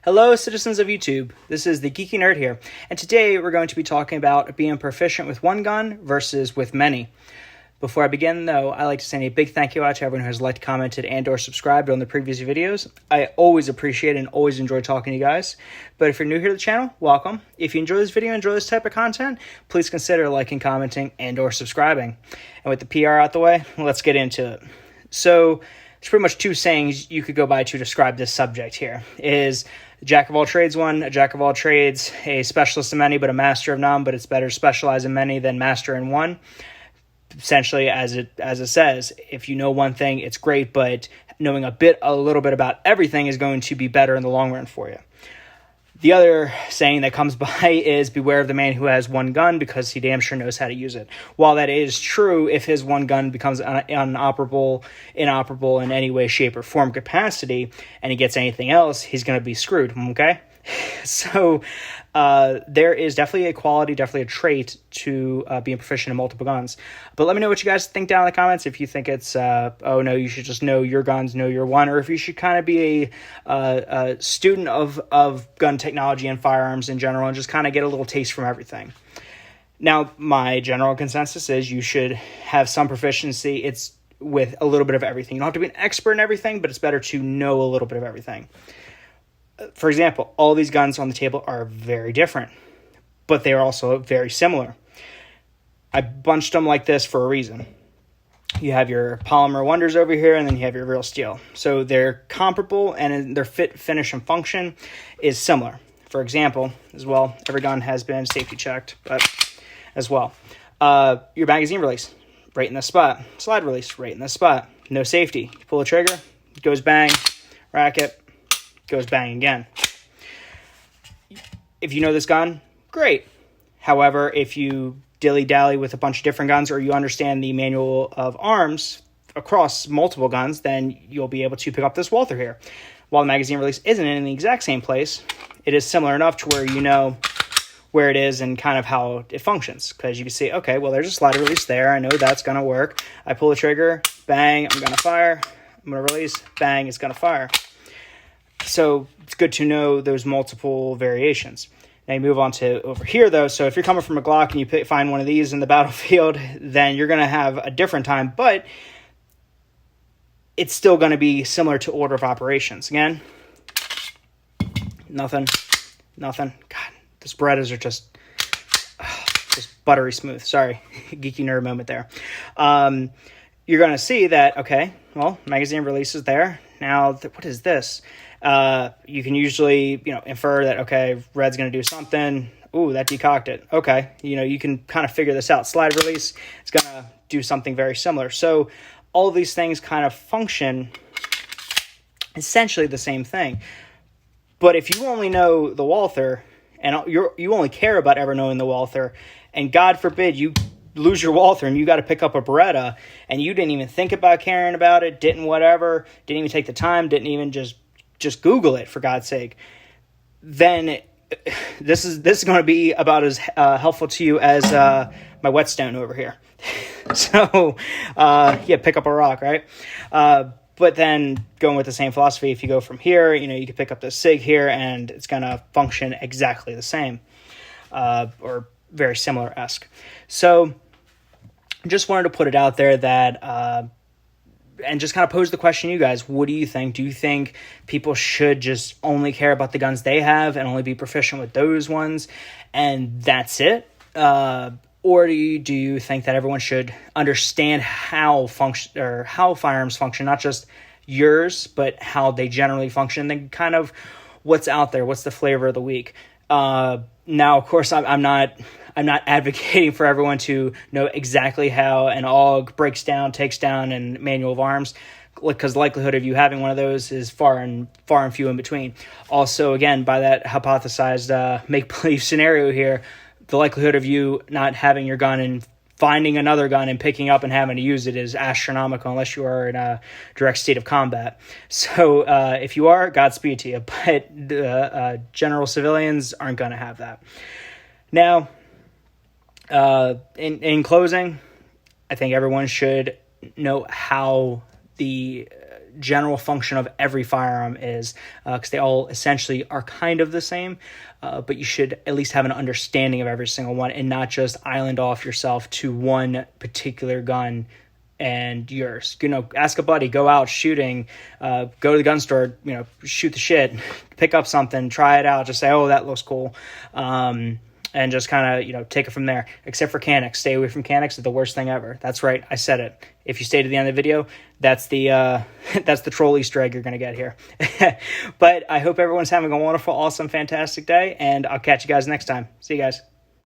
Hello, citizens of YouTube. This is the Geeky Nerd here, and today we're going to be talking about being proficient with one gun versus with many. Before I begin, though, I'd like to send a big thank you out to everyone who has liked, commented, and/or subscribed on the previous videos. I always appreciate and always enjoy talking to you guys. But if you're new here to the channel, welcome. If you enjoy this video, enjoy this type of content, please consider liking, commenting, and/or subscribing. And with the PR out the way, let's get into it. So, there's pretty much two sayings you could go by to describe this subject here. Is jack of all trades one, a jack of all trades, a specialist in many but a master of none, but it's better to specialize in many than master in one. Essentially, as it says, if you know one thing, it's great, but knowing a little bit about everything is going to be better in the long run for you. The other saying that comes by is beware of the man who has one gun because he damn sure knows how to use it. While that is true, if his one gun becomes inoperable in any way, shape, or form capacity, and he gets anything else, he's going to be screwed, okay? So there is definitely a quality, definitely a trait to being proficient in multiple guns. But let me know what you guys think down in the comments. If you think it's, oh no, you should just know your guns, know your one, or if you should kind of be a student of gun technology and firearms in general and just kind of get a little taste from everything. Now, my general consensus is you should have some proficiency. It's with a little bit of everything. You don't have to be an expert in everything, but it's better to know a little bit of everything. For example, all these guns on the table are very different, but they are also very similar. I bunched them like this for a reason. You have your polymer wonders over here, and then you have your real steel. So they're comparable, and their fit, finish, and function is similar. For example, as well, every gun has been safety checked, but as well. Your magazine release, right in the spot. Slide release, right in the spot. No safety. You pull the trigger, it goes bang, racket, goes bang again. If you know this gun, great. However, if you dilly-dally with a bunch of different guns or you understand the manual of arms across multiple guns, then you'll be able to pick up this Walther here. While the magazine release isn't in the exact same place, it is similar enough to where you know where it is and kind of how it functions. Because you can see, okay, well, there's a slider release there. I know that's going to work. I pull the trigger, bang, I'm going to fire. I'm going to release, bang, it's going to fire. So it's good to know those multiple variations. Now you move on to over here, though. So if you're coming from a Glock and you find one of these in the battlefield, then you're going to have a different time, but it's still going to be similar to order of operations. Again, nothing. God, these Berettas are just buttery smooth. Sorry, geeky nerd moment there. You're going to see that, okay, well, magazine release is there. Now, what is this? You can usually, infer that, okay, red's going to do something. Ooh, that decocked it. Okay. You can kind of figure this out. Slide release is going to do something very similar. So all of these things kind of function essentially the same thing. But if you only know the Walther and you only care about ever knowing the Walther, and God forbid you lose your Walther and you got to pick up a Beretta and you didn't even think about caring about it, didn't even take the time, didn't even just Google it, for God's sake, then this is going to be about as helpful to you as my whetstone over here. So, pick up a rock, right? But then going with the same philosophy, if you go from here, you can pick up the SIG here and it's going to function exactly the same or very similar-esque. So just wanted to put it out there that and just kind of pose the question to you guys. What do you think? Do you think people should just only care about the guns they have and only be proficient with those ones and that's it? Or do you think that everyone should understand how firearms function, not just yours, but how they generally function, and then kind of what's out there, what's the flavor of the week? Now, of course, I'm not advocating for everyone to know exactly how an AUG breaks down, takes down, and manual of arms, because the likelihood of you having one of those is far and few in between. Also, again, by that hypothesized make-believe scenario here, the likelihood of you not having your gun and finding another gun and picking up and having to use it is astronomical unless you are in a direct state of combat. So if you are, Godspeed to you, but general civilians aren't going to have that. Now, in closing, I think everyone should know how the general function of every firearm is, because they all essentially are kind of the same, but you should at least have an understanding of every single one and not just island off yourself to one particular gun and yours. Ask a buddy, go out shooting, go to the gun store, shoot the shit, pick up something, try it out, just say, oh, that looks cool. And just kind of, take it from there. Except for Canics. Stay away from Canics. It's the worst thing ever. That's right. I said it. If you stay to the end of the video, that's the that's the troll Easter egg you're going to get here. But I hope everyone's having a wonderful, awesome, fantastic day, and I'll catch you guys next time. See you guys.